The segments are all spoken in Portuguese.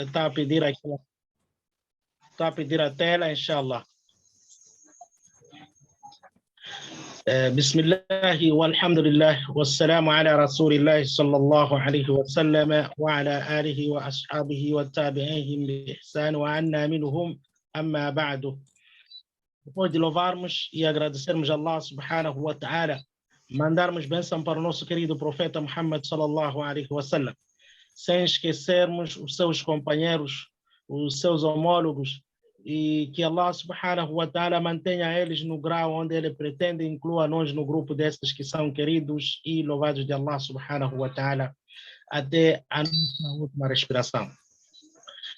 está a pedir aquela, está a pedir a tela, inshallah. بسم الله والحمد لله والسلام على رسول الله صلى الله عليه وسلم وعلى آله وأصحابه والتابعين بإحسان وعنا منهم أما بعد. Depois de louvarmos e agradecermos a Allah subhanahu wa ta'ala, mandarmos bênção para o nosso querido profeta Muhammad sallallahu alaihi wasallam, sem esquecermos os seus companheiros, os seus homólogos, e que Allah subhanahu wa ta'ala mantenha eles no grau onde ele pretende, inclua nós no grupo destes que são queridos e louvados de Allah subhanahu wa ta'ala até a nossa última respiração.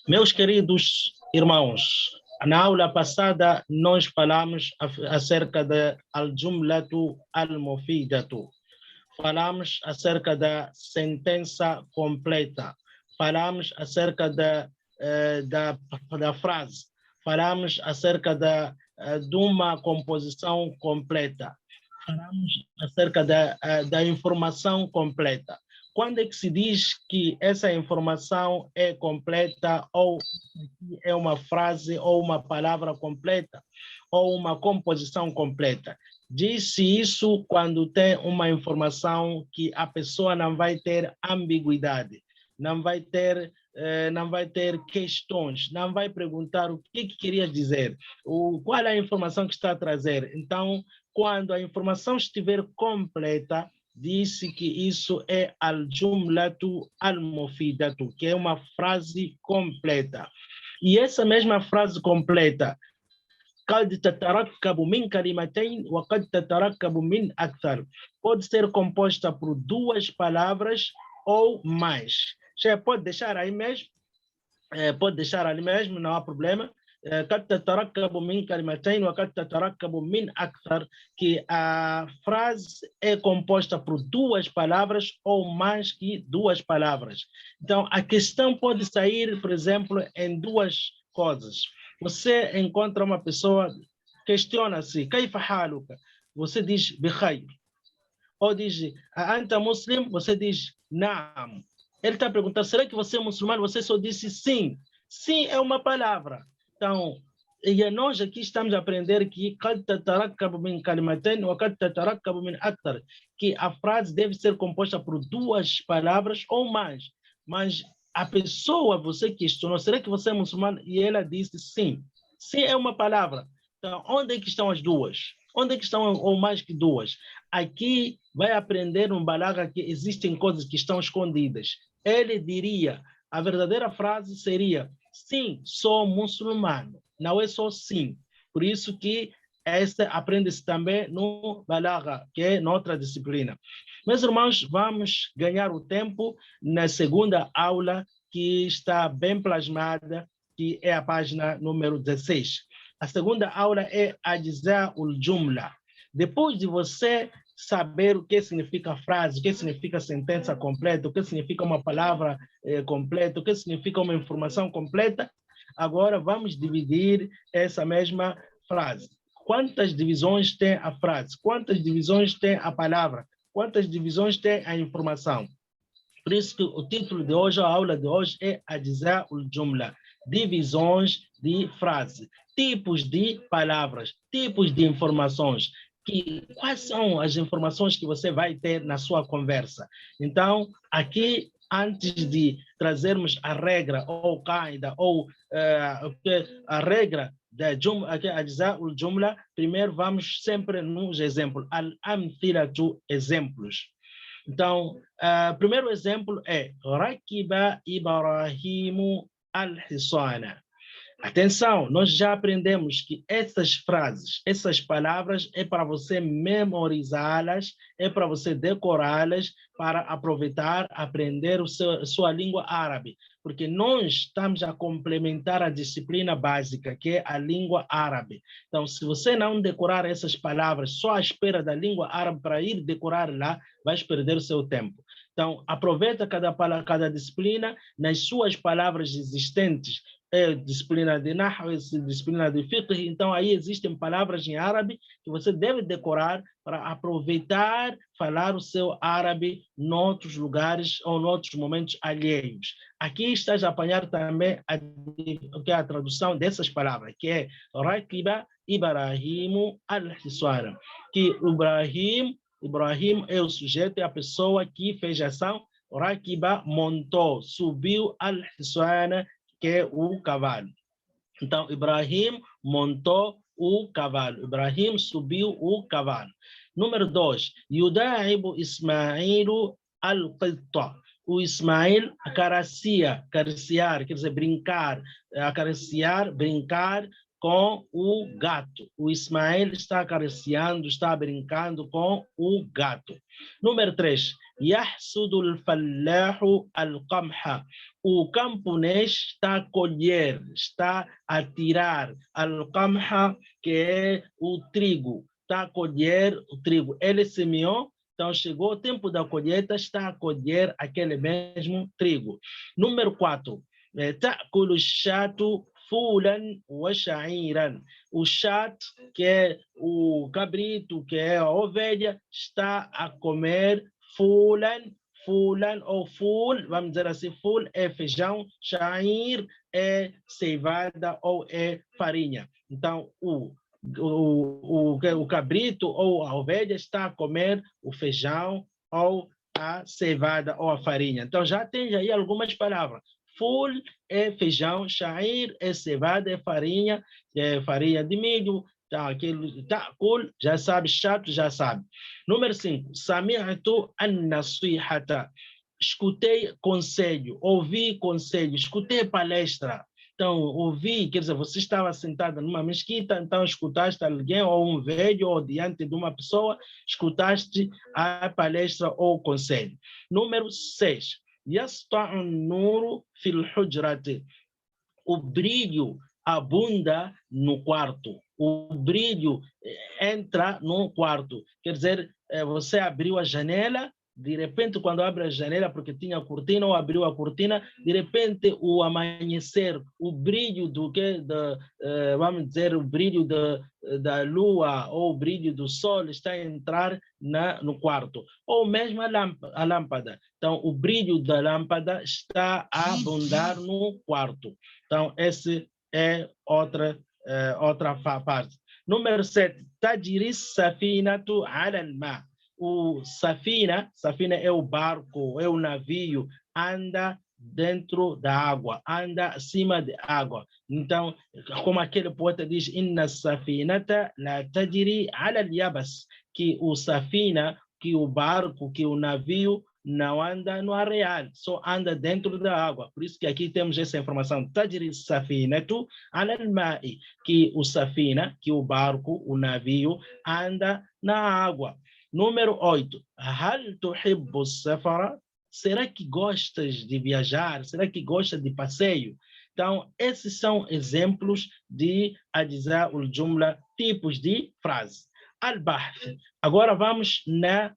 Meus queridos irmãos, na aula passada nós falamos acerca da al-jumlatu al-mufidatu, falamos acerca da sentença completa, falamos acerca da frase, falamos acerca de uma composição completa, falamos acerca da informação completa. Quando é que se diz que essa informação é completa, ou é uma frase, ou uma palavra completa, ou uma composição completa? Diz-se isso quando tem uma informação que a pessoa não vai ter ambiguidade, não vai ter questões, não vai perguntar o que queria dizer, qual é a informação que está a trazer. Então, quando a informação estiver completa, disse que isso é al-jumlatu al-mufidatu, que é uma frase completa. E essa mesma frase completa, قد تتركب من كلمتين وقد تتركب من أكثر, pode ser composta por duas palavras ou mais. Já pode deixar aí mesmo, não há problema. قد تتركب من كلمتين وقد تتركب من أكثر, que a frase é composta por duas palavras ou mais que duas palavras. Então, a questão pode sair, por exemplo, em duas coisas. Você encontra uma pessoa, questiona-se, كيف حالك? Você diz بخير. Ou diz, أنت مسلم? Você diz, نعم. Ele está perguntando, será que você é muçulmano? Você só disse sim. Sim é uma palavra. Então, e nós aqui estamos a aprender que قد تتركب من كلمتين وقد تتركب من أكثر, que a frase deve ser composta por duas palavras ou mais. Mas a pessoa, você questionou, será que você é muçulmano? E ela disse sim. Sim é uma palavra. Então, onde é que estão as duas? Onde é que estão ou mais que duas? Aqui vai aprender um balaga que existem coisas que estão escondidas. Ele diria, a verdadeira frase seria, sim, sou muçulmano. Não é só sim. Por isso que esta aprende-se também no balaga, que é noutra disciplina. Meus irmãos, vamos ganhar o tempo na segunda aula, que está bem plasmada, que é a página número 16. A segunda aula é Ajza'ul Jumla. Depois de você saber o que significa frase, o que significa sentença completa, o que significa uma palavra completa, o que significa uma informação completa, agora vamos dividir essa mesma frase. Quantas divisões tem a frase? Quantas divisões tem a palavra? Quantas divisões tem a informação? Por isso que o título de hoje, a aula de hoje é Ajza'ul Jumla, divisões de frase, tipos de palavras, tipos de informações. Quais são as informações que você vai ter na sua conversa? Então, aqui, antes de trazermos a regra ou qaida, ou a regra da Ajza'ul Jumla, primeiro vamos sempre nos exemplos, al-amthilatu, exemplos. Então, primeiro exemplo é Rakiba Ibrahimu al-Hisana. Atenção, nós já aprendemos que essas frases, essas palavras é para você memorizá-las, é para você decorá-las, para aproveitar, aprender sua língua árabe. Porque nós estamos a complementar a disciplina básica, que é a língua árabe. Então, se você não decorar essas palavras só à espera da língua árabe para ir decorar lá, vai perder o seu tempo. Então, aproveita cada disciplina nas suas palavras existentes. Disciplina de Nahw, disciplina de Fiqh. Então, aí existem palavras em árabe que você deve decorar para aproveitar, falar o seu árabe em outros lugares ou em outros momentos alheios. Aqui estás a apanhar também a tradução dessas palavras, que é Rakiba Ibrahimu al-Hiswana, que Ibrahim é o sujeito, é a pessoa que fez a ação. Rakiba montou, subiu al-Hiswana, que é o cavalo. Então, Ibrahim montou o cavalo. Ibrahim subiu o cavalo. Número 2, Yuda'ibu Ismailu al-Qitta. O Ismail acariciar, quer dizer, brincar, acariciar, brincar com o gato. O Ismail está acariciando, está brincando com o gato. Número 3, Yahsudu al-fallahu al-qamha. O camponês está a colher, está a tirar al-qamha, que é o trigo. Está a colher o trigo. Ele semeou, então chegou o tempo da colheita, está a colher aquele mesmo trigo. Número 4, ta'kulu shatu fulan wa sha'iran. O chat, que é o cabrito, que é a ovelha, está a comer fulan ou ful, vamos dizer assim, ful é feijão, sha'ir é cevada ou é farinha. Então, o cabrito ou a ovelha está a comer o feijão ou a cevada ou a farinha. Então, já tem aí algumas palavras. Ful é feijão, sha'ir é cevada, é farinha de milho. Ta'kul, já sabe, chato, já sabe. Número 5, Sami'tu an-nasihata. Escutei conselho, ouvi conselho, escutei palestra. Então, ouvi, quer dizer, você estava sentado numa mesquita, então escutaste alguém, ou um velho, ou diante de uma pessoa, escutaste a palestra ou o conselho. Número 6, Yasta'u an-nuru fil hujrati. O brilho abunda no quarto. O brilho entra no quarto. Quer dizer, você abriu a janela, de repente, quando abre a janela, porque tinha cortina, ou abriu a cortina, de repente, o amanhecer, o brilho vamos dizer, o brilho da lua, ou o brilho do sol está a entrar no quarto. Ou mesmo a lâmpada. Então, o brilho da lâmpada está a abundar no quarto. Então, esse é outra parte. Número 7, Tajri safinatu ala al-ma. O safina é o barco, é o navio, anda dentro da água, anda acima da água. Então, como aquele poeta diz, inna safinata la tajri ala al-yabas, que o safina, que o barco, que o navio não anda no areal, só anda dentro da água. Por isso que aqui temos essa informação. Tajri safinatu ala al-ma'i, que o safina, que o barco, o navio, anda na água. Número 8. Hal tuhibbu safara? Será que gostas de viajar? Será que gostas de passeio? Então, esses são exemplos de ajza ul jumla, tipos de frase. Al-bahth. Agora vamos na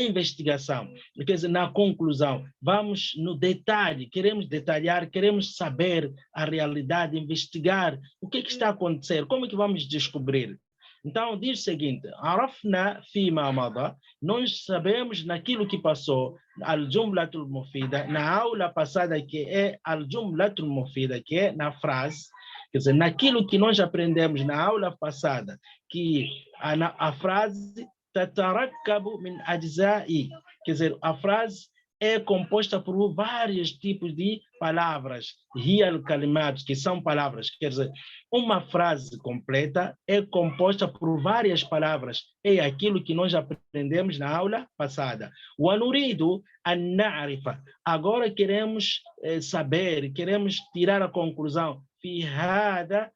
investigação, quer dizer, na conclusão. Vamos no detalhe, queremos detalhar, queremos saber a realidade, investigar o que está acontecendo, como é que vamos descobrir. Então, diz o seguinte, Arafna fima mada, nós sabemos naquilo que passou, al-jumlatul mufida, na aula passada, que é al-jumlatul mufida, que é na frase, quer dizer, naquilo que nós aprendemos na aula passada, que a frase tatarakabu min ajza'i, quer dizer, a frase é composta por vários tipos de palavras, hiya kalimat, que são palavras, quer dizer, uma frase completa é composta por várias palavras, é aquilo que nós aprendemos na aula passada. Wa nuridu an na'rifa, agora queremos saber, queremos tirar a conclusão, fi hada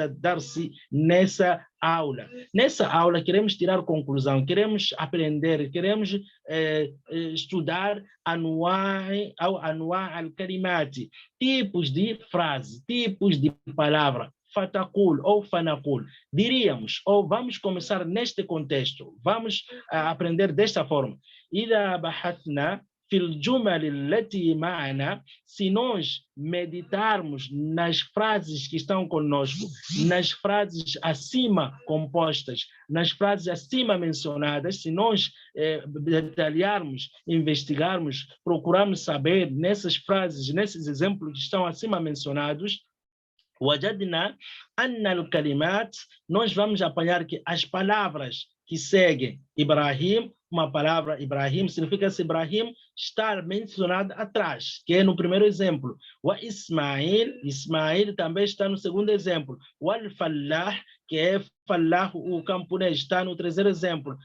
darsi, nessa aula. Nessa aula queremos tirar conclusão, queremos aprender, queremos estudar anwa' al-kalimat, tipos de frase, tipos de palavra. Fatakul ou fanakul. Diríamos, ou vamos começar neste contexto, vamos aprender desta forma. إذا بحثنا في الجمل التي معنا, se nós meditarmos nas frases que estão conosco, nas frases acima compostas, nas frases acima mencionadas, se nós detalharmos, investigarmos, procurarmos saber nessas frases, nesses exemplos que estão acima mencionados, وجدنا أن الكلمات, nós vamos apanhar que as palavras que seguem Ibrahim, uma palavra Ibrahim significa que Ibrahim está mencionado atrás, que é no primeiro exemplo. O Ismail, Ismail também está no segundo exemplo. O Al-Fallah, que é Fallah, o camponês, está no terceiro exemplo.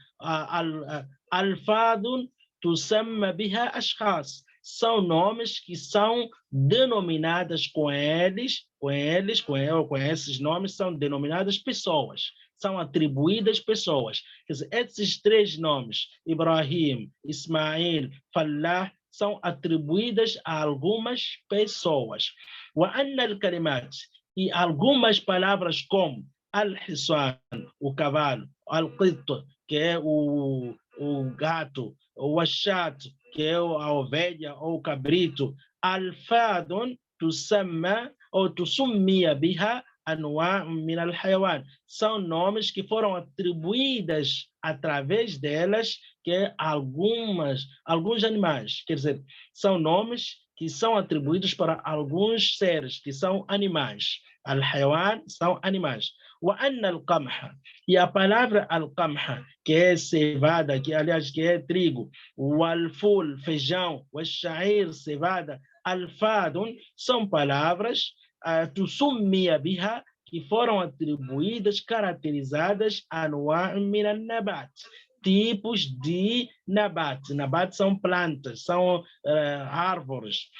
Al-Fadun tusamma biha ashkhas, são nomes que são denominadas com esses nomes são denominadas pessoas, são atribuídas pessoas. Quer dizer, esses três nomes, Ibrahim, Ismail, Fallah, são atribuídas a algumas pessoas. E algumas palavras como Al-Hisan, o cavalo, Al-Qit, que é o gato, o Ashat, que é a ovelha ou o cabrito, Al-Fadun, tusamma ou tusummia biha anwa' min al-hayawan, são nomes que foram atribuídas através delas que é alguns animais, quer dizer, são nomes que são atribuídos para alguns seres que são animais. Al-hayawan são animais. وأن القمح, e a palavra al-qamha, que é cevada, que aliás que é trigo, o al-ful, feijão, o al-sha'ir, cevada, al-fadun, são palavras tusummia biha, que foram atribuídas, caracterizadas anwa' min al-nabat, tipos de nabat. Nabat são plantas, são árvores.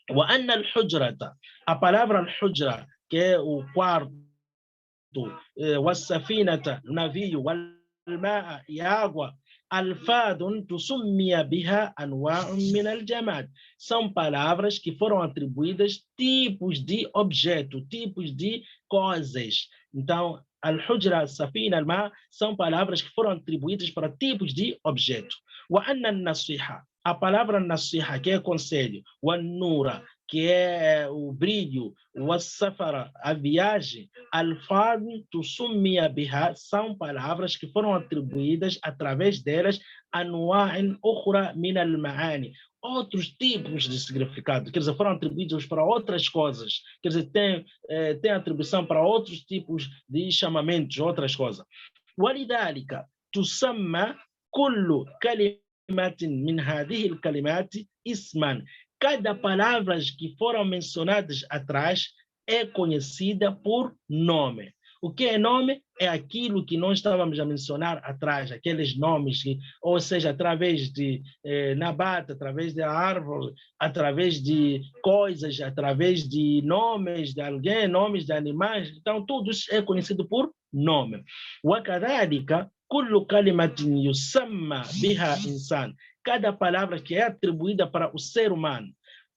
وأن الحجرة, a palavra al-hujra, que é o quarto, والسفينة, navio, والماء, e água, alfadun tusummia biha anwa'un min al-jamad, são palavras que foram atribuídas tipos de objeto, tipos de coisas. Então, al-hujra, safina, al-ma, são palavras que foram atribuídas para tipos de objeto. وأن النصيحة, a palavra nasiha, que é conselho, o nura, que é o brilho, o safara, a viagem, al-fadl tusummia biha, são palavras que foram atribuídas através delas anwa'in ukhra min al-ma'ani, outros tipos de significado, quer dizer, foram atribuídos para outras coisas, quer dizer, tem atribuição para outros tipos de chamamentos, outras coisas. ولذلك تسمى كل كلمة من هذه الكلمات اسما, cada palavra que foram mencionadas atrás é conhecida por nome. O que é nome? É aquilo que nós estávamos a mencionar atrás, aqueles nomes, ou seja, através de nabata, através de árvore, através de coisas, através de nomes de alguém, nomes de animais. Então, tudo isso é conhecido por nome. وكذلك كل كلمة يسمى بها إنسان, cada palavra que é atribuída para o ser humano,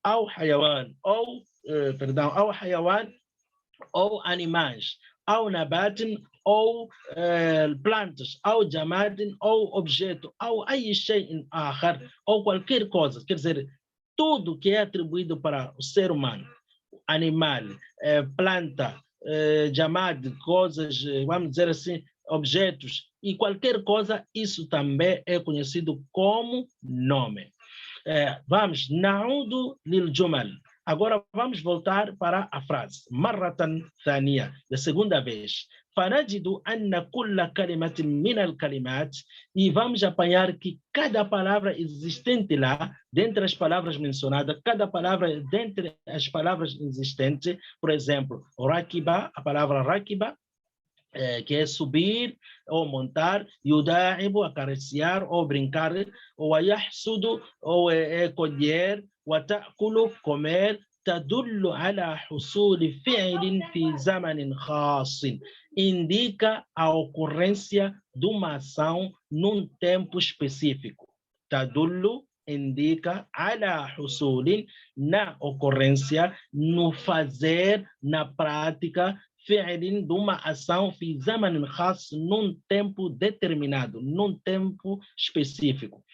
ao hayawan, ou hayawan, ou animais, ao nabatin, ou plantas, ao jamadin, ou objeto, ou ay shay'in akhar, ou qualquer coisa, quer dizer, tudo que é atribuído para o ser humano, animal, planta, jamad, coisas, vamos dizer assim, objetos, e qualquer coisa, isso também é conhecido como nome. Vamos, na'udu lil jumal. Agora vamos voltar para a frase. Marratan thaniya, da segunda vez. Fanajidu anna kulla kalimatin min al-kalimat, e vamos apanhar que cada palavra existente lá, dentre as palavras mencionadas, cada palavra dentre as palavras existentes, por exemplo, rakiba, a palavra rakiba, que é subir ou montar, yuda'ibu, acariciar ou brincar, ou yahsudu, ou colher, wa ta'kulu, comer, tadullu ala husuli fi'lin fi zamanin khassin, indica a ocorrência de uma ação num tempo específico. Tadullu indica ala husulin, na ocorrência, no fazer, na prática, fi'lin, de uma ação, fi zamanin khas, num tempo determinado, num tempo específico.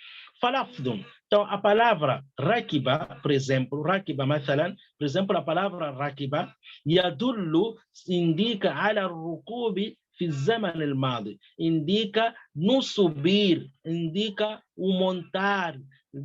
فلفظ. Então, a palavra rakiba, por exemplo, rakiba, مثلا, por exemplo, a palavra rakiba, يدل, indica على الركوب في الزمن الماضي, indica no subir, indica o montar,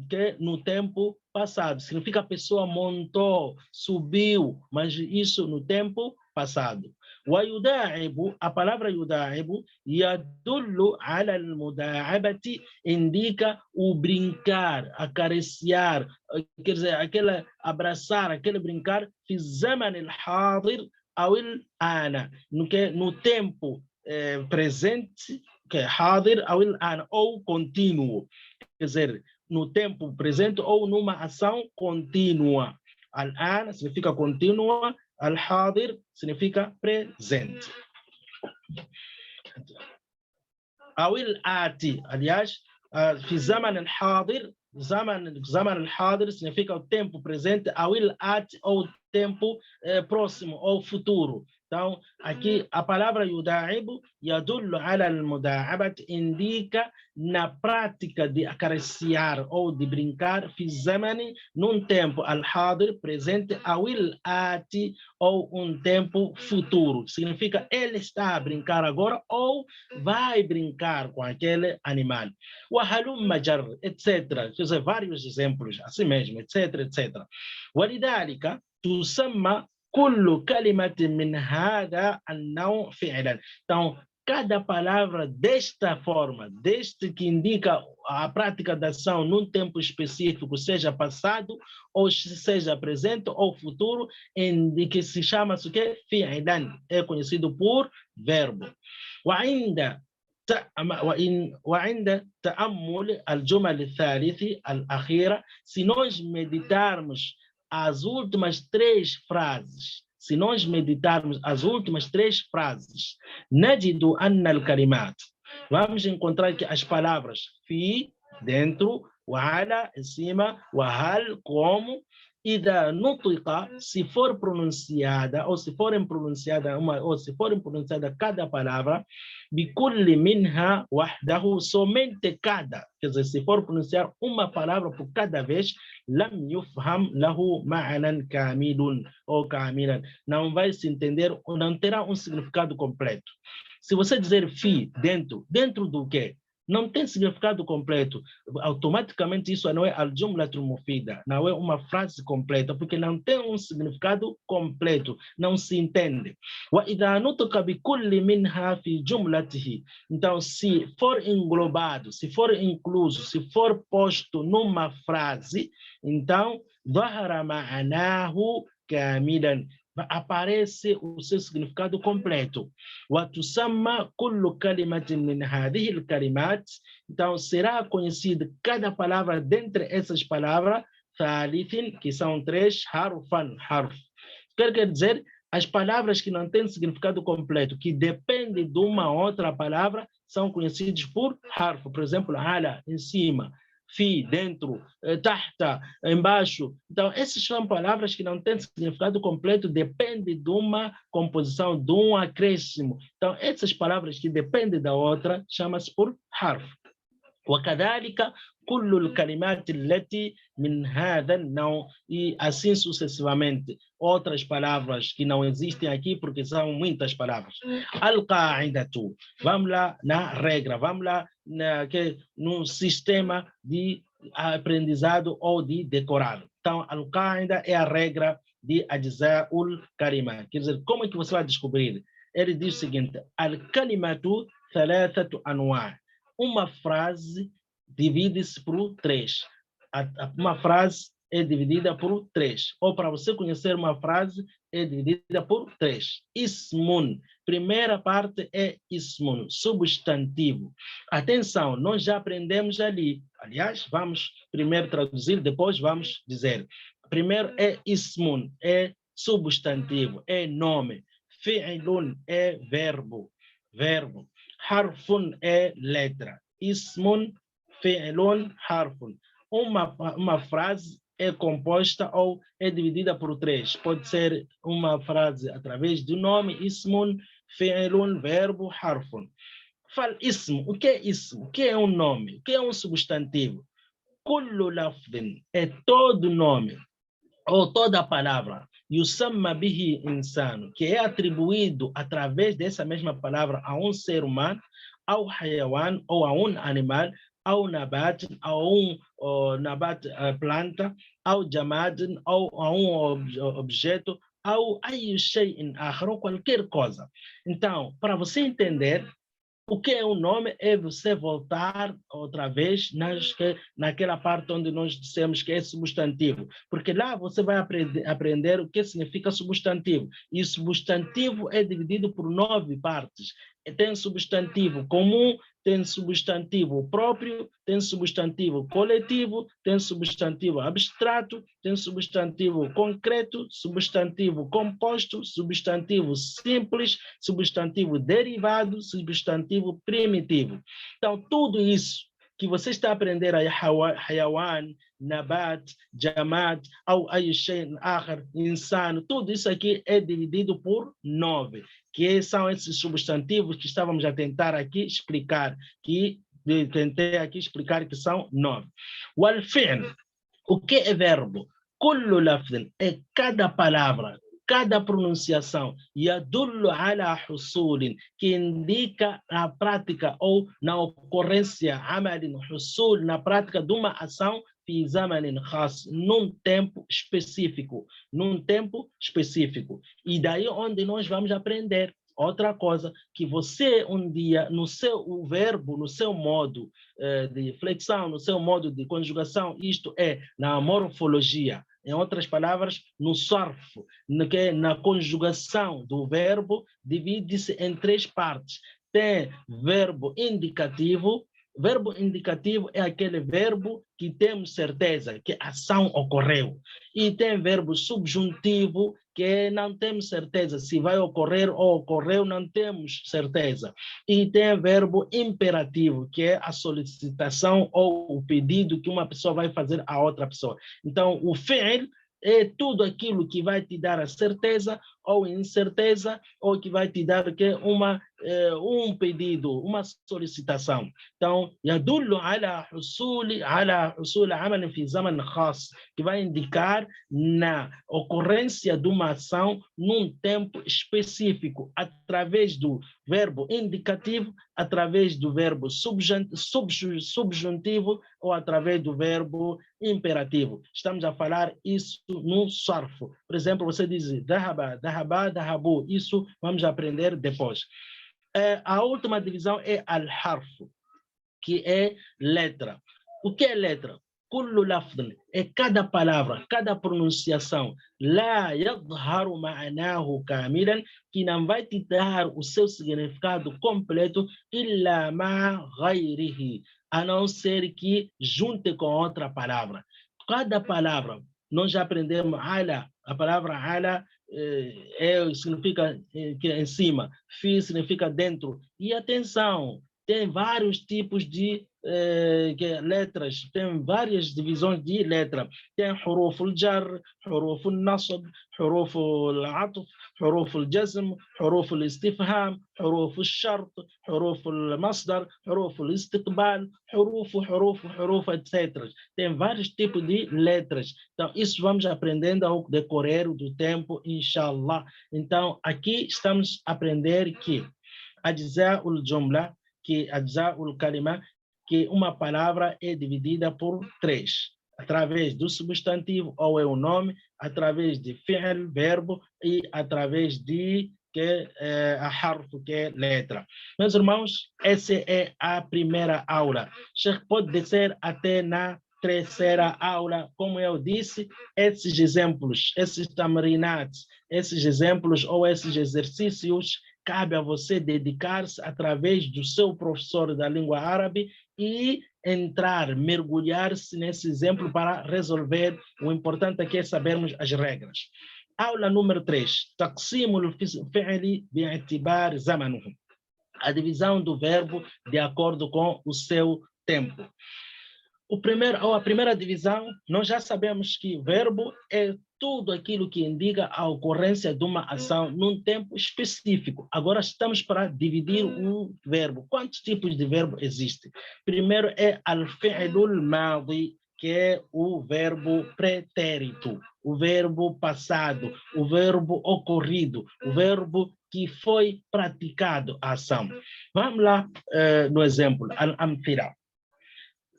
que no tempo passado. Significa a pessoa montou, subiu, mas isso no tempo passado. ويداعب, a palavra يداعب يدل على المداعبة, indica o brincar, acariciar, quer dizer, aquele abraçar, aquele brincar, في الزمن الحاضر أو الآن, no tempo presente, que é حاضر أو الآن, ou contínuo, quer dizer, no tempo presente ou numa ação contínua. Al-an significa contínua, al-hadir significa presente. أو الآتي, aliás, في زمن الحاضر, زمن الحاضر significa o tempo presente, أو الآتي ou tempo próximo ou futuro. Então, aqui a palavra yuda'ibu, yadullu ala al-muda'abat, indica na prática de acariciar ou de brincar, fi zamani, num tempo al-hadir, presente, ou il-ati, ou um tempo futuro. Significa ele está a brincar agora ou vai brincar com aquele animal. Wa halumma jar, etc. Quer dizer, vários exemplos, assim mesmo, etc, etc. ولذلك تسمى كل كلمة من هذا النوع فعلا. Então, cada palavra desta forma, deste que indica a prática da ação num tempo específico, seja passado, ou seja presente ou futuro, em que se chama-se o quê? فعلا, é conhecido por verbo. وعند تأمل الجمل الثالثة الأخيرة, se nós meditarmos as últimas três frases, se nós meditarmos as últimas três frases, نجد أن الكلمات, vamos encontrar que as palavras في, dentro, وعلى, em cima, وهل, como, إذا نطق, se for pronunciada, ou se forem pronunciada cada palavra, بكل منها وحده, somente cada, quer dizer, se for pronunciar uma palavra por cada vez, لم يفهم له معنى كامل ou كاملا, não vai se entender, ou não terá um significado completo. Se você dizer fi, dentro do quê? Não tem significado completo. Automaticamente isso não é al-jumlatul mufida, não é uma frase completa, porque não tem um significado completo, não se entende. وَإِذَا نُطِقَ بِكُلِّ مِنْهَا فِي جُمْلَتِهِ, então, se for englobado, se for incluso, se for posto numa frase, então, ظَهَرَ مَعَنَاهُ كَامِلًا, aparece o seu significado completo. وَتُسَمَّى كُلُّ كَلِمَةٍ مِنْ هَذِهِ الْكَلِمَاتِ, então será conhecida cada palavra dentre essas palavras, ثالث, que são três, harfan, harf. Quer dizer, as palavras que não têm significado completo, que dependem de uma outra palavra, são conhecidas por harf. Por exemplo, ala, em cima, fi, dentro, tahta, embaixo. Então, essas são palavras que não têm significado completo, dependem de uma composição, de um acréscimo. Então, essas palavras que dependem da outra, chama-se por harf. وكذلك كل الكلمات التي من هذا النوع, e assim sucessivamente. Outras palavras que não existem aqui, porque são muitas palavras. Al-qa'idatu, vamos lá na regra, vamos lá no sistema de aprendizado ou de decorar. Então, al-qa'ida é a regra de ajza'ul kalima. Quer dizer, como é que você vai descobrir? Ele diz o seguinte: al-kalimatu thalathatu anwa'. Uma frase divide-se por três. Uma frase é dividida por três. Ou para você conhecer uma frase, é dividida por três. Ismun. Primeira parte é ismun, substantivo. Atenção, nós já aprendemos ali. Aliás, vamos primeiro traduzir, depois vamos dizer. Primeiro é ismun, é substantivo, é nome. Fi'lun é verbo. Harfun é letra. Ismun, fi'lun, harfun. Uma frase é composta ou é dividida por três. Pode ser uma frase através do nome, ismun, fi'lun, verbo, harfun. Fala ism. O que é ism? O que é um nome? O que é um substantivo? كل لفظ é todo nome ou toda palavra, يسمى به إنسان, que é atribuído através dessa mesma palavra a um ser humano, ao حيوان ou a um animal, ao nabat, a nabat planta, ao jamad, ou a objeto, ao أي شيء آخر, ou qualquer coisa. Então, para você entender o que é um nome é você voltar outra vez naquela parte onde nós dissemos que é substantivo, porque lá você vai aprender o que significa substantivo. E substantivo é dividido por 9 partes. Tem substantivo comum, tem substantivo próprio, tem substantivo coletivo, tem substantivo abstrato, tem substantivo concreto, substantivo composto, substantivo simples, substantivo derivado, substantivo primitivo. Então, tudo isso que você está aprendendo aí, hayawan, nabat, jamad, ou ayushen, akhar, insano, tudo isso aqui é dividido por 9, que são esses substantivos que estávamos a tentar aqui explicar, que são 9. O al-fi'l, o que é verbo? Kullu lafdin é cada palavra, cada pronunciação, yadullu ala husulin, que indica na prática ou na ocorrência, amalin husul, na prática de uma ação, fi zamanin khas, num tempo específico, E daí onde nós vamos aprender outra coisa, que você um dia, o verbo, no seu modo de flexão, no seu modo de conjugação, isto é, na morfologia, em outras palavras, no sarf, na conjugação do verbo, divide-se em 3 partes. Tem verbo indicativo. Verbo indicativo é aquele verbo que temos certeza que a ação ocorreu. E tem verbo subjuntivo, que não temos certeza se vai ocorrer ou ocorreu, não temos certeza. E tem verbo imperativo, que é a solicitação ou o pedido que uma pessoa vai fazer a outra pessoa. Então, o fi'l é tudo aquilo que vai te dar a certeza ou incerteza, ou que vai te dar um pedido, uma solicitação. Então, يدل على حصول عمل في زمن خاص, que vai indicar na ocorrência de uma ação num tempo específico, através do verbo indicativo, através do verbo subjuntivo ou através do verbo imperativo. Estamos a falar isso no sarf. Por exemplo, você diz dhahaba, dhahabu. Isso vamos aprender depois. A última divisão é al-harf, que é letra. O que é letra? Kullu lafdin é cada palavra, cada pronunciação. La yadharu ma'anahu kamilan, que não vai te dar o seu significado completo, illa ma ghayrihi, a não ser que junte com outra palavra. Cada palavra, nós já aprendemos ala, a palavra ala significa que é em cima, fi significa dentro. E atenção, tem vários tipos de letras, tem várias divisões de letra. Tem huruf al-jar, huruf al-nasb, huruf al-atf, huruf al-jazm, huruf al-istifham, huruf al-shart, huruf al-masdar, huruf al-istiqbal, huruf, etc. Tem vários tipos de letras. Então, isso vamos aprendendo ao decorrer do tempo, inshallah. Então, aqui estamos a aprender que ajza ul-jumla, que ajza ul-kalima, que uma palavra é dividida por 3, através do substantivo ou é o nome, através de fi'l, verbo, e através de a harf, que é letra. Meus irmãos, essa é a primeira aula. Sheikh pode descer até na 3ª aula. Como eu disse, esses exemplos, esses tamrinats, esses exemplos ou esses exercícios, cabe a você dedicar-se através do seu professor da língua árabe e entrar, mergulhar-se nesse exemplo para resolver. O importante aqui é sabermos as regras. Aula número 3. تقسيم الفعل باعتبار زمنه. A divisão do verbo de acordo com o seu tempo. A primeira divisão, nós já sabemos que verbo é tudo aquilo que indica a ocorrência de uma ação num tempo específico. Agora estamos para dividir o verbo. Quantos tipos de verbo existem? Primeiro é al-fi'lul madi, que é o verbo pretérito, o verbo passado, o verbo ocorrido, o verbo que foi praticado a ação. Vamos lá no exemplo, al-amthila.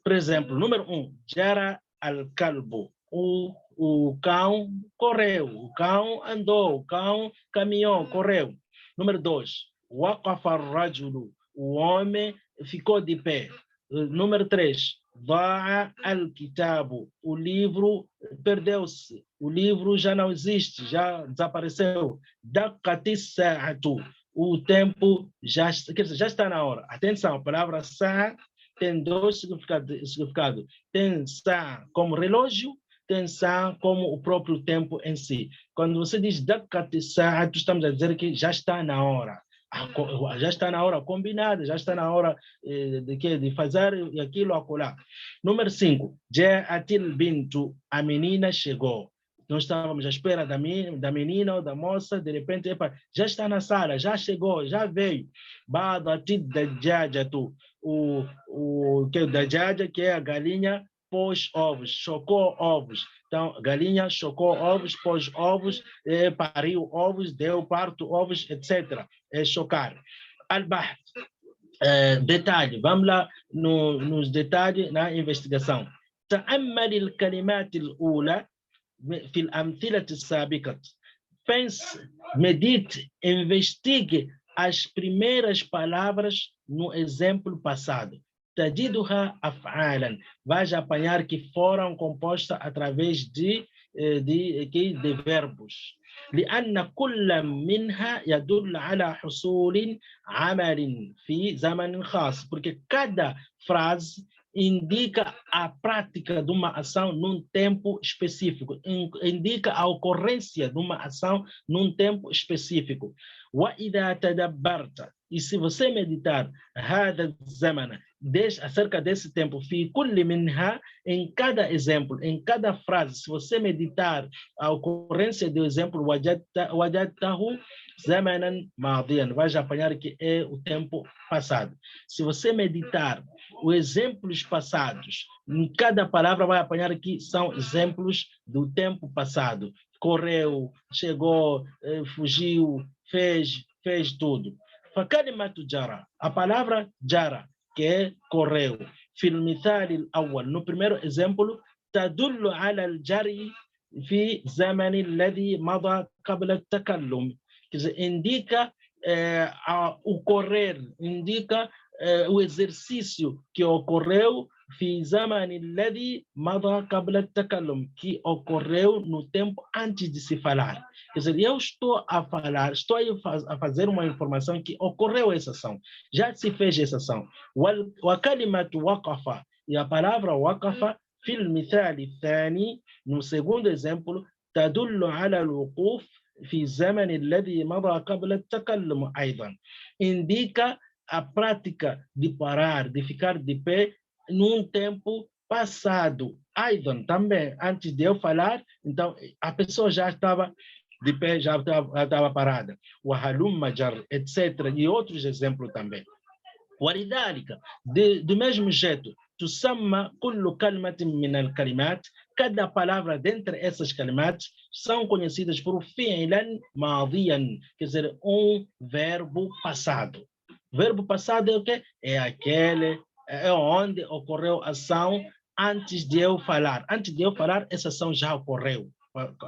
Por exemplo, número 1, jara al-kalbu. O cão correu, o cão andou, o cão caminhou, correu. Número 2, waqafa ar-rajulu. O homem ficou de pé. Número 3, ضاع الكتاب. O livro perdeu-se. O livro já não existe, já desapareceu. دقت الساعة. O tempo já está na hora. Atenção, a palavra sa tem dois significados. Tem sa como relógio, tem sa como o próprio tempo em si. Quando você diz دقت الساعة, estamos a dizer que já está na hora. Já está na hora combinada, já está na hora de fazer aquilo acolá. Número 5, Ja'atil bintu, a menina chegou. Nós estávamos à espera da menina ou da moça, de repente, epa, já está na sala, já chegou, já veio. Ba'datid dajjajatu, o dajaja, que é a galinha, pôs ovos, chocou ovos. Então, galinha chocou ovos, pôs ovos, pariu ovos, deu parto ovos, etc. É chocar. Al-Bahth, detalhe, vamos lá nos detalhes na investigação. تأمل الكلمات الأولى في الأمثلة السابقة. Pense, medite, investigue as primeiras palavras no exemplo passado. تجدها أفعالا. Vais apanhar que foram compostas através de verbos. لأن كل منها يدل على حصول عمل في زمن خاص. Porque cada frase indica a prática de uma ação num tempo específico, indica a ocorrência de uma ação num tempo específico. وإذا تدبرت, e se você meditar هذا الزمن, acerca desse tempo, في كل منها, em cada exemplo, em cada frase, se você meditar a ocorrência do exemplo, وجدته زمنا ماضيا, vai apanhar que é o tempo passado. Se você meditar os exemplos passados, em cada palavra vai apanhar que são exemplos do tempo passado. Correu, chegou, fugiu, fez tudo. فكلمة جرى, a palavra جرى, que é correu. في المثال الأول, no primeiro exemplo, تدل على الجري في زمن الذي مضى قبل التكلم. Quer dizer, indica o correr, indica o exercício que ocorreu في زمن الذي مضى قبل التكلم, que ocorreu no tempo antes de se falar. Quer dizer, eu estou a falar, estou a fazer uma informação que ocorreu essa ação, já se fez essa ação. وكلمة وقف, e a palavra وقف في المثال الثاني, no segundo exemplo, تدل على الوقوف في زمن الذي مضى قبل التكلم أيضا. Indica a prática de parar, de ficar de pé num tempo passado. Aidan, também, antes de eu falar, então a pessoa já estava de pé, já estava parada. O halumma jar, etc. E outros exemplos também. ولذلك, do mesmo jeito, تسمى كل كلمة من الكلمات, cada palavra dentre essas kalimat são conhecidas por fi'lan madiyan, quer dizer, um verbo passado. Verbo passado é o quê? É aquele, é onde ocorreu a ação antes de eu falar. Antes de eu falar, essa ação já ocorreu,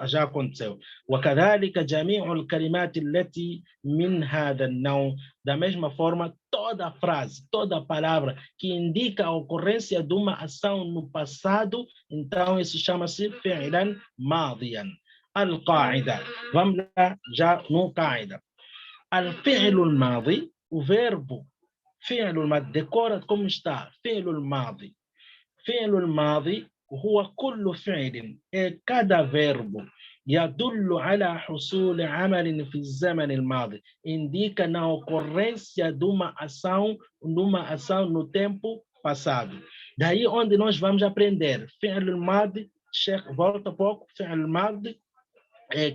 já aconteceu. وكذلك جميع الكلمات التي من هذا النوع. Da mesma forma, toda frase, toda palavra que indica a ocorrência de uma ação no passado, então isso chama-se fi'lan madiyan. Al-qa'ida. Vamos lá já no qa'ida. Al-fi'l al-madi, o verbo fi'l al-madi, decora como está, fi'l al-madi. fi'l al-madi هو كل فعل, cada verbo يدل على حصول عمل في الزمن الماضي, indica na ocorrência de uma ação no tempo passado. Daí onde nós vamos aprender fi'l al-madi, volta um pouco, fi'l al-madi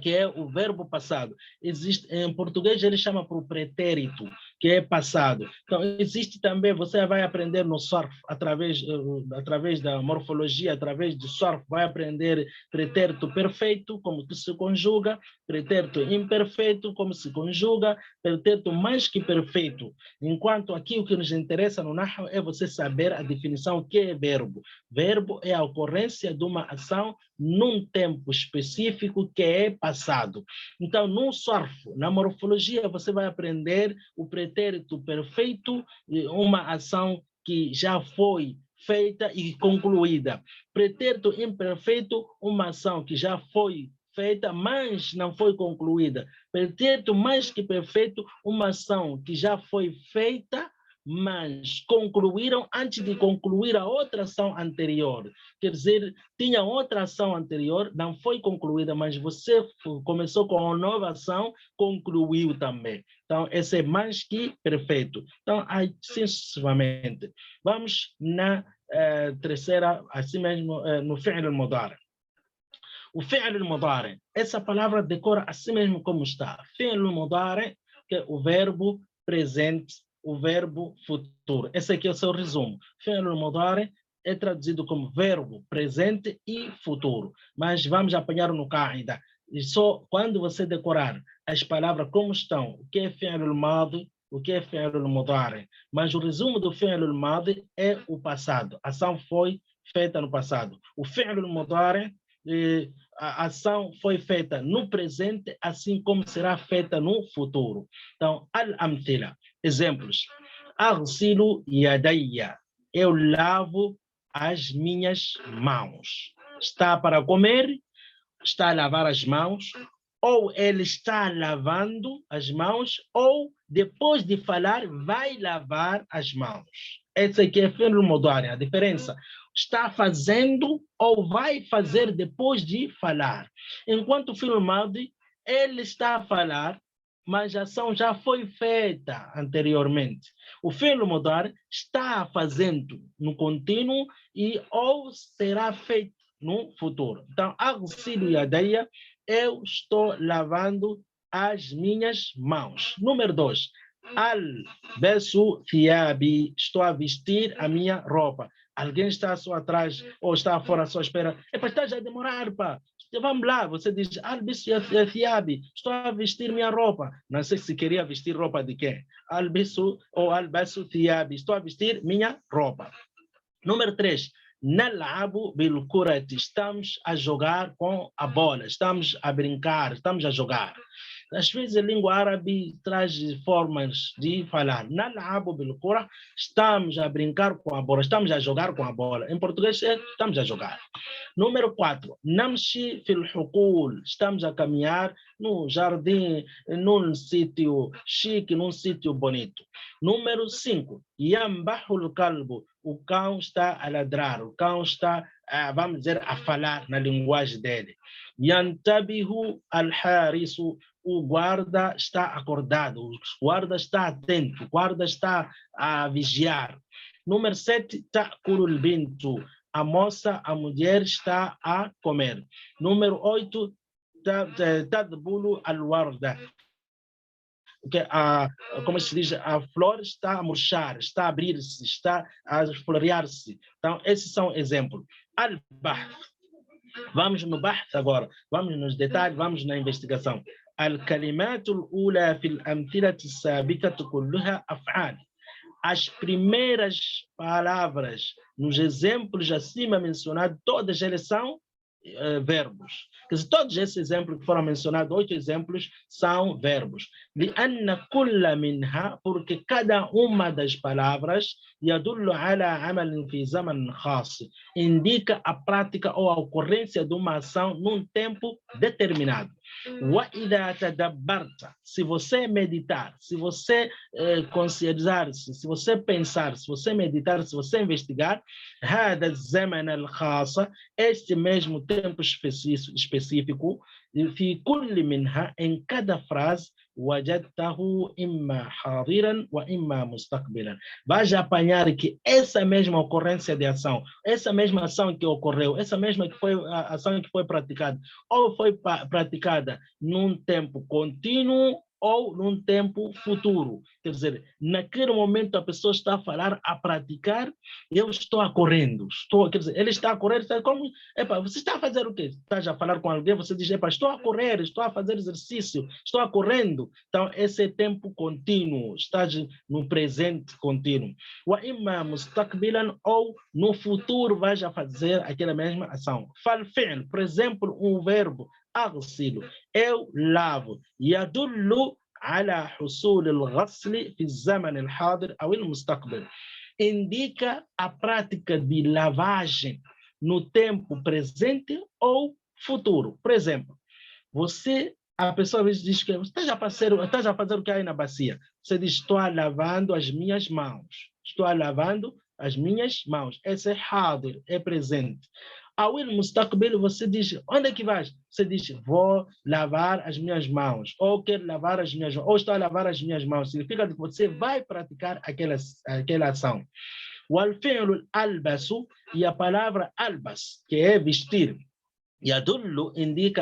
que é o verbo passado. Existe, em português ele chama por pretérito, que é passado. Então, existe também, você vai aprender no surf, através da morfologia, através do surf, vai aprender pretérito perfeito, como que se conjuga, pretérito imperfeito, como se conjuga, pretérito mais que perfeito. Enquanto aqui o que nos interessa no Nahwu é você saber a definição que é verbo. Verbo é a ocorrência de uma ação num tempo específico que é passado. Então, no surf, na morfologia, você vai aprender o pretérito perfeito, uma ação que já foi feita e concluída. Pretérito imperfeito, uma ação que já foi feita, mas não foi concluída. Pretérito mais que perfeito, uma ação que já foi feita, mas concluíram antes de concluir a outra ação anterior. Quer dizer, tinha outra ação anterior, não foi concluída, mas você começou com uma nova ação, concluiu também. Então, esse é mais que perfeito. Então, assim sucessivamente. Vamos na terceira, assim mesmo, no fi'l al-mudari. O fi'l al-mudari, essa palavra decora assim mesmo como está. Fi'l al-mudari, que é o verbo presente, o verbo futuro. Esse aqui é o seu resumo. Fi'l al-mudari é traduzido como verbo presente e futuro. Mas vamos apanhar no qaida. E só quando você decorar as palavras como estão, o que é fi'l al-madi, o que é fi'l al-mudari. Mas o resumo do fi'l al-madi é o passado. A ação foi feita no passado. O fi'l al-mudari, a ação foi feita no presente, assim como será feita no futuro. Então, al-amthila, exemplos. Aghsilu yadayya, eu lavo as minhas mãos. Está para comer, está a lavar as mãos, ou ele está lavando as mãos, ou depois de falar, vai lavar as mãos. Esse aqui é fi'l mudari, a diferença. Está fazendo ou vai fazer depois de falar. Enquanto o fi'l madi, ele está a falar, mas a ação já foi feita anteriormente. O fi'l mudari está fazendo no contínuo e ou será feito no futuro. Então, aghsilu yadayya, eu estou lavando as minhas mãos. Número 2. Albasu thiyabi, estou a vestir a minha roupa. Alguém está à sua atrás ou está fora à sua espera. Epa, está já a demorar, pá. Vamos lá, você diz, albasu thiyabi, estou a vestir minha roupa. Não sei se queria vestir roupa de quem. Albasu thiyabi, estou a vestir minha roupa. Número 3. Nal'abu bil kurati, estamos a jogar com a bola, estamos a brincar, estamos a jogar. Às vezes a língua árabe traz formas de falar. Nal'abu bil kura, estamos a brincar com a bola, estamos a jogar com a bola. Em português é estamos a jogar. Número 4. Namshi fil hukul, estamos a caminhar no jardim, num sítio chique, num sítio bonito. Número 5. Yambahul kalbu, o cão está a ladrar, o cão está, vamos dizer, a falar na linguagem dele. Yantabihu al-harisu, o guarda está acordado, o guarda está atento, o guarda está a vigiar. Número 7, ta'kulul bintu, a moça, a mulher está a comer. Número 8, tadbulu al-warda, como se diz, a flor está a murchar, está a abrir-se, está a florear-se. Então, esses são exemplos. Al-Bahth. Vamos no Bahth agora, vamos nos detalhes, vamos na investigação. Al-Kalimatu al-Ula fil amthilati as-sabiqati kulluha af'al. As primeiras palavras nos exemplos acima mencionados, todas elas são verbos. Quer dizer, todos esses exemplos que foram mencionados, 8 exemplos, são verbos. لأن كل منها, porque cada uma das palavras يدل على عمل في زمن خاص, indica a prática ou a ocorrência de uma ação num tempo determinado. وإذا تدبرت, se você meditar, se você conscientizar-se, se você pensar, se você meditar, se você investigar, هذا الزمن الخاص, este mesmo tempo específico في كل منها em cada frase وجدته إما حاضرا وإما مستقبلا. Vais apanhar que essa mesma ocorrência de ação, essa mesma ação que ocorreu, essa mesma ação que foi praticada, ou foi praticada num tempo contínuo ou num tempo futuro. Quer dizer, naquele momento a pessoa está a falar, a praticar, eu estou a correndo. Quer dizer, ele está a correr, está como, epa, você está a fazer o quê? Estás a falar com alguém, você diz, epa, estou a correr, estou a fazer exercício, estou a correndo. Então, esse é tempo contínuo, estás no presente contínuo. وإما مستقبلا ou no futuro vais a fazer aquela mesma ação. فالفعل, por exemplo, um verbo, أغسل, eu lavo, يدل على حصول الغسل في الزمن الحاضر أو المستقبل. Indica a prática de lavagem no tempo presente ou futuro. Por exemplo, a pessoa diz que estás a fazer o que aí na bacia? Você diz, estou lavando as minhas mãos. Estou lavando as minhas mãos. Esse é hadir, é presente. Ao ir mustaqbil, você diz, onde é que vais? Você diz, vou lavar as minhas mãos. Ou quero lavar as minhas mãos. Ou estou a lavar as minhas mãos. Significa que você vai praticar aquela ação. O al-fi'l albasu, e a palavra albas, que é vestir, يدل indica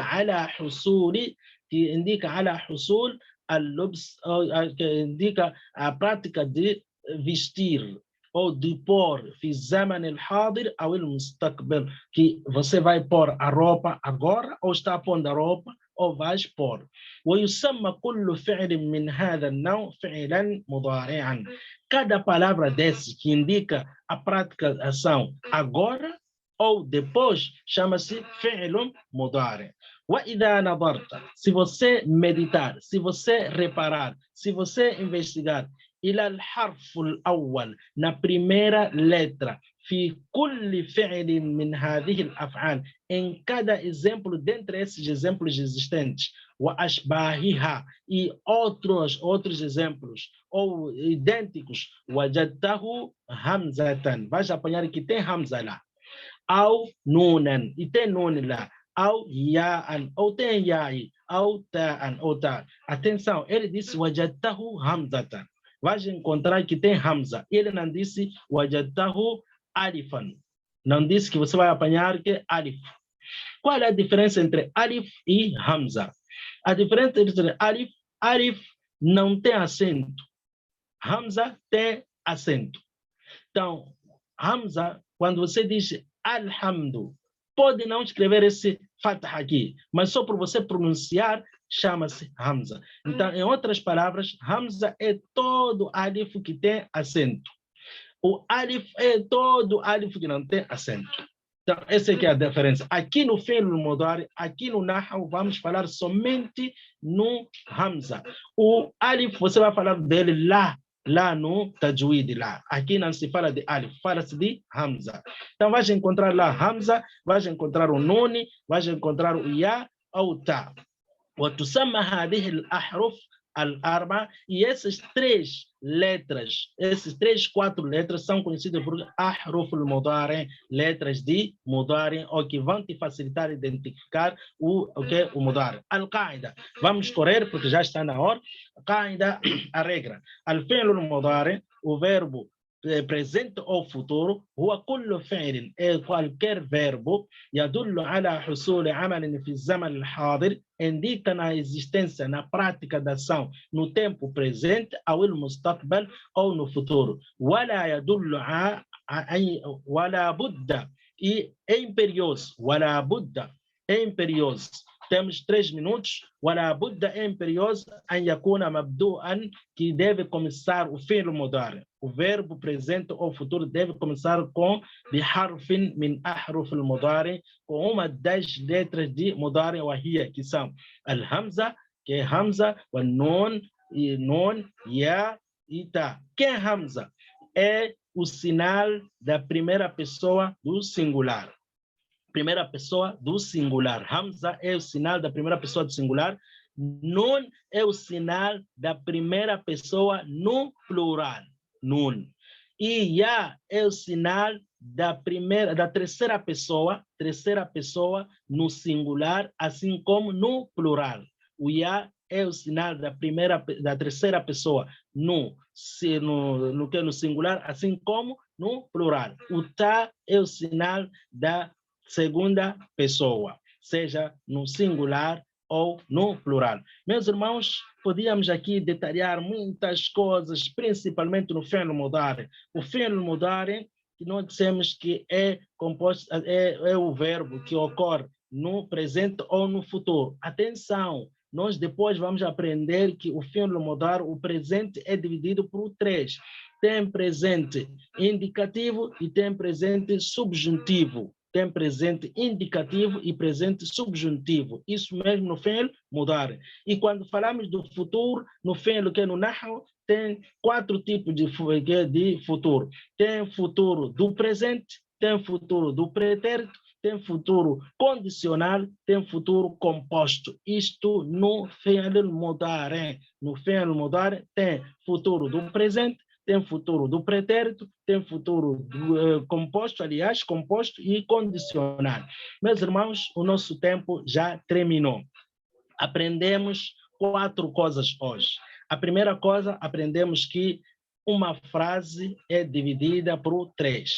على حصول اللبس أو indica a prática de vestir ou de pôr في الزمن الحاضر أو المستقبل, que você vai pôr a roupa agora ou está pondo a roupa ou vais pôr. ويسمى كل فعل من هذا النوع فعلا مضارعا. Cada palavra desse que indica a prática da ação agora ou depois chama-se fi'lun mudari. وإذا نظرت, se você meditar, se você reparar, se você investigar, إلى الحرف الأول, na primeira letra, في كل فعل من هذه الأفعال, em cada exemplo dentre esses exemplos existentes, وأشباهها, e outros exemplos ou idênticos, وجدته همزة, vais apanhar que tem hamza lá. أو نونا, e tem nun lá, أو ياء, ou tem ya'i, أو ta'an, ou ta. Atenção, ele disse wajadtahu hamzatan. Vai encontrar que tem hamza. Ele não disse wajadtahu alifan. Não disse que você vai apanhar que é alif. Qual é a diferença entre alif e hamza? A diferença entre alif não tem acento. Hamza tem acento. Então, hamza, quando você diz alhamdu, pode não escrever esse fatah aqui, mas só por você pronunciar, chama-se hamza. Então, em outras palavras, hamza é todo alif que tem acento. O alif é todo alif que não tem acento. Então, essa aqui é a diferença. Aqui no fi'l mudari, aqui no nahwu, vamos falar somente no hamza. O alif, você vai falar dele lá no tajwid lá. Aqui não se fala de alif, fala-se de hamza. Então vais encontrar lá hamza, vais encontrar o nuni, vais encontrar o ya ou o ta. وتسمى هذه الأحرف الأربعة, e essas quatro letras são conhecidas por ahruf al-mudari, letras de mudari, ou que vão te facilitar identificar o mudari. Al-qaida, vamos correr porque já está na hora. Qaida, a regra. Al-fi'l al-mudari, o verbo presente ou futuro, هو كل فعل, qualquer verbo, يدل على حصول عمل في الزمن الحاضر, indica na existência, na prática da ação, no tempo presente, ou no mustaqbal, ou no futuro. ولا يدل ولا بد, e é imperioso, ولا بد, é imperioso. Temos 3 minutos. ولا بد, é imperioso, أن يكون مبدوءا, que deve começar o fi'l mudari. O verbo presente ou futuro deve começar com بحرف من أحرف المضارع, com uma das letras de mudari, وهي, que são الهمزة, que é hamza, o nun, ya e ta. Que é hamza? É o sinal da primeira pessoa do singular. Primeira pessoa do singular. Hamza é o sinal da primeira pessoa do singular. Nun é o sinal da primeira pessoa no plural. Nun. E já é o sinal da terceira pessoa no singular, assim como no plural. O já é o sinal da terceira pessoa no singular, assim como no plural. O tá é o sinal da segunda pessoa, seja no singular ou no plural. Meus irmãos, podíamos aqui detalhar muitas coisas, principalmente no fi'l mudari. O fi'l mudari, que nós dissemos que é composto, é o verbo que ocorre no presente ou no futuro. Atenção, nós depois vamos aprender que o fi'l mudari, o presente é dividido por três. Tem presente indicativo e tem presente subjuntivo. Tem presente indicativo e presente subjuntivo. Isso mesmo no fi'l mudari. E quando falamos do futuro, no fi'l que é no nahwu, tem 4 tipos de futuro. Tem futuro do presente, tem futuro do pretérito, tem futuro condicional, tem futuro composto. Isto no fi'l mudari. No fi'l mudari tem futuro do presente, tem futuro do pretérito, tem futuro composto, aliás, composto e condicional. Meus irmãos, o nosso tempo já terminou. Aprendemos 4 coisas hoje. A primeira coisa, aprendemos que uma frase é dividida por 3.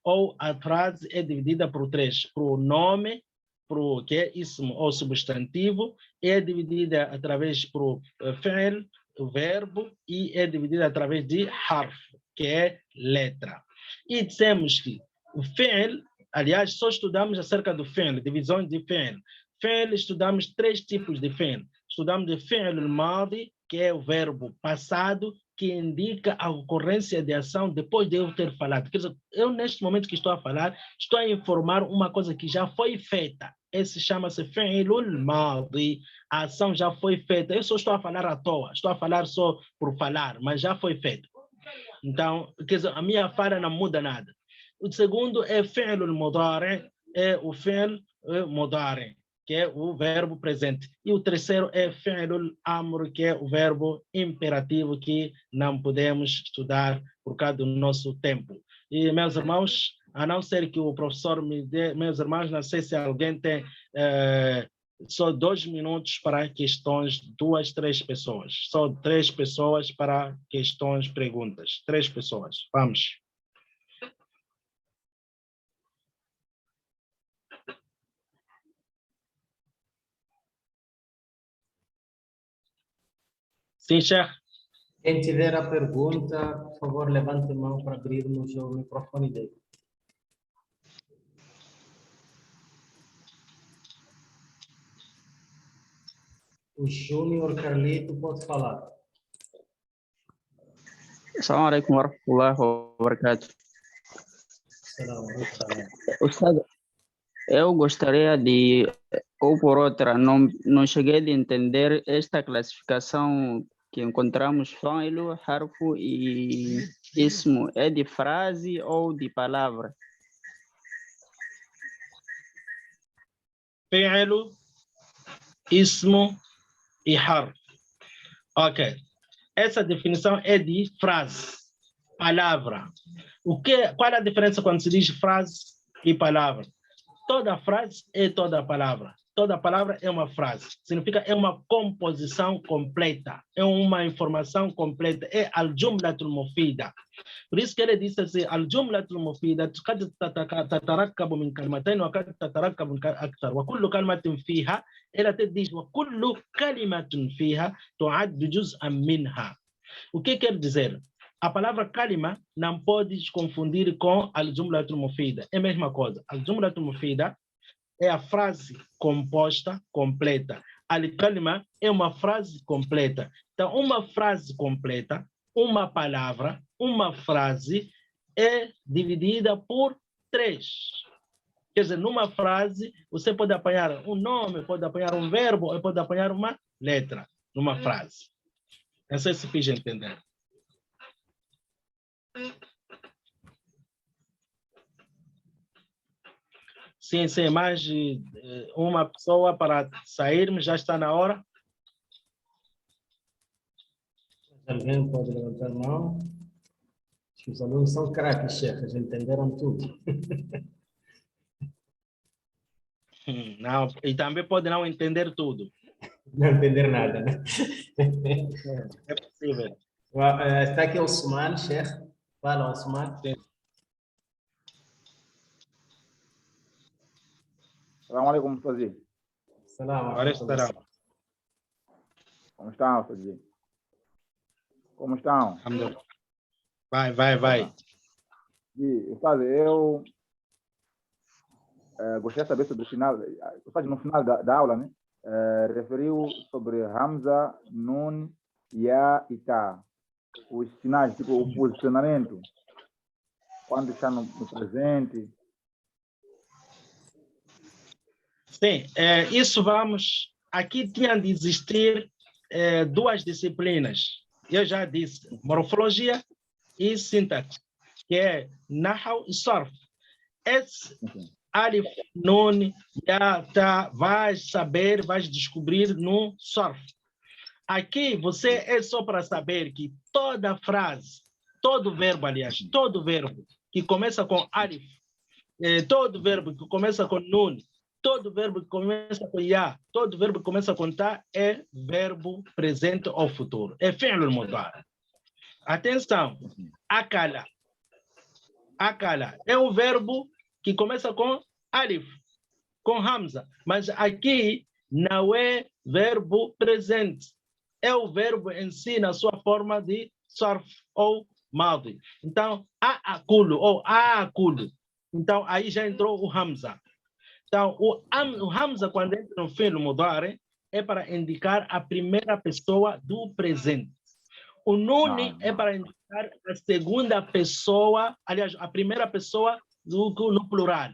Ou a frase é dividida por 3. Por nome, por que é ismo ou substantivo, é dividida através por fi'l, o verbo, e é dividida através de harf, que é letra. E dissemos que o fi'l, aliás, só estudamos acerca do fi'l, divisões de fi'l. Fi'l, estudamos 3 tipos de fi'l. Estudamos de fi'l al-madi, que é o verbo passado, que indica a ocorrência de ação depois de eu ter falado. Quer dizer, eu, neste momento que estou a falar, estou a informar uma coisa que já foi feita. Esse chama-se fi'l al-madi. A ação já foi feita. Eu só estou a falar à toa, estou a falar só por falar, mas já foi feito. Então, quer dizer, a minha fala não muda nada. O segundo é fi'l al-mudari, é o fi'l mudari, que é o verbo presente. E o terceiro é fi'l al-amr, que é o verbo imperativo, que não podemos estudar por causa do nosso tempo. E, meus irmãos, a não ser que o professor me dê, meus irmãos, não sei se alguém tem só 2 minutos para questões, 2, 3 pessoas. Só 3 pessoas para questões, perguntas. 3 pessoas. Vamos. Sim, Sheikh. Quem tiver a pergunta, por favor, levante a mão para abrirmos o microfone dele. O Júnior Carlito pode falar. Assalamu alaikum warahmatullahi wabarakatuh. Ustad, eu gostaria de, ou por outra, não cheguei a entender esta classificação que encontramos fi'l, harfu e ismo. É de frase ou de palavra? Fi'l, ismo e harf. Ok. Essa definição é de frase, palavra. Qual é a diferença quando se diz frase e palavra? Toda frase é toda palavra. Toda palavra é uma frase. Significa é uma composição completa. É uma informação completa. É al-jumlatul mufida. Por isso que ele disse assim, al-jumlatul mufida قد تتركب من كلمتين وقد تتركب من أكثر وكل كلمة فيها ela te diz وكل كلمة فيها تعد جزءا منها. O que quer dizer? A palavra kalima não pode confundir com al-jumlatul mufida. É a mesma coisa. Al-jumlatul mufida é a frase composta, completa. Al-kalima é uma frase completa. Então, uma frase completa, uma palavra, uma frase é dividida por 3. Quer dizer, numa frase, você pode apanhar um nome, pode apanhar um verbo, ou pode apanhar uma letra numa frase. Não sei se fiz entender. Sim, sim, mais uma pessoa para sairmos, já está na hora. Alguém pode levantar a mão? Os alunos são craques, chefe, eles entenderam tudo. Não, e também pode não entender tudo. Não entender nada, né? É possível. Está aqui o Osman, chefe. Fala, Osman. Assalamu alaikum, Ustazi. Salam. Agora estará. Como estão, Ustazi? Como estão? Alhamdulillah. Vai. E, Ustazi, eu gostaria de saber sobre o final, Ustazi, no final da aula, né? Referiu sobre Hamza, Nun, Ya e Ta. Os sinais, tipo o posicionamento, quando está no presente. Sim, isso vamos... Aqui tinham de existir duas disciplinas. Eu já disse, morfologia e sintaxe, que é Nahau e Sarf. Esse Alif, Nun, Ya, Ta, vais saber, vais descobrir no Sarf. Aqui você é só para saber que toda frase, todo verbo, aliás, todo verbo que começa com Alif, todo verbo que começa com Nun, todo verbo que começa com Ya, todo verbo que começa com Ta é verbo presente ou futuro. É fi'l mudari. Atenção, akala. Akala é um verbo que começa com Alif, com Hamza, mas aqui não é verbo presente. É o verbo em si na sua forma de sarf ou madi. Então, a'akulu ou a'akulu. Então, aí já entrou o Hamza. Então, o Hamza, quando entra no fi'l mudari, é para indicar a primeira pessoa do presente. O Nuni é para indicar a segunda pessoa, aliás, a primeira pessoa no plural.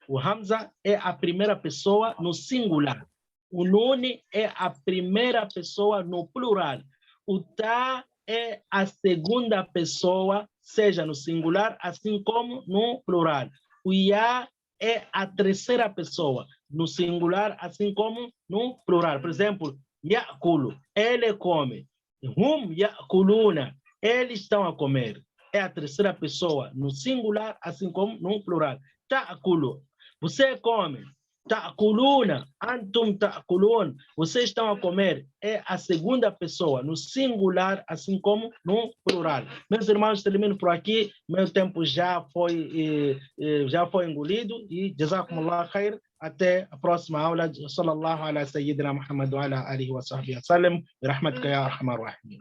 O Hamza é a primeira pessoa no singular. O Nuni é a primeira pessoa no plural. O Ta é a segunda pessoa, seja no singular, assim como no plural. O Ya é a terceira pessoa, no singular, assim como no plural. Por exemplo, Ya'kulu, ele come. Hum ya'kuluna, eles estão a comer. É a terceira pessoa, no singular, assim como no plural. Ta'kulu, você come. Ta'kuluna, antum ta'kulun, vocês estão a comer. É a segunda pessoa, no singular, assim como no plural. Meus irmãos, termino por aqui. Meu tempo já foi engolido. E jazakumullah khair. Até a próxima aula. Sallallahu ala sayyidina Muhammad wa ala alihi wa sahbihi wa sallam. Bi rahmatika ya arhamar rahimin.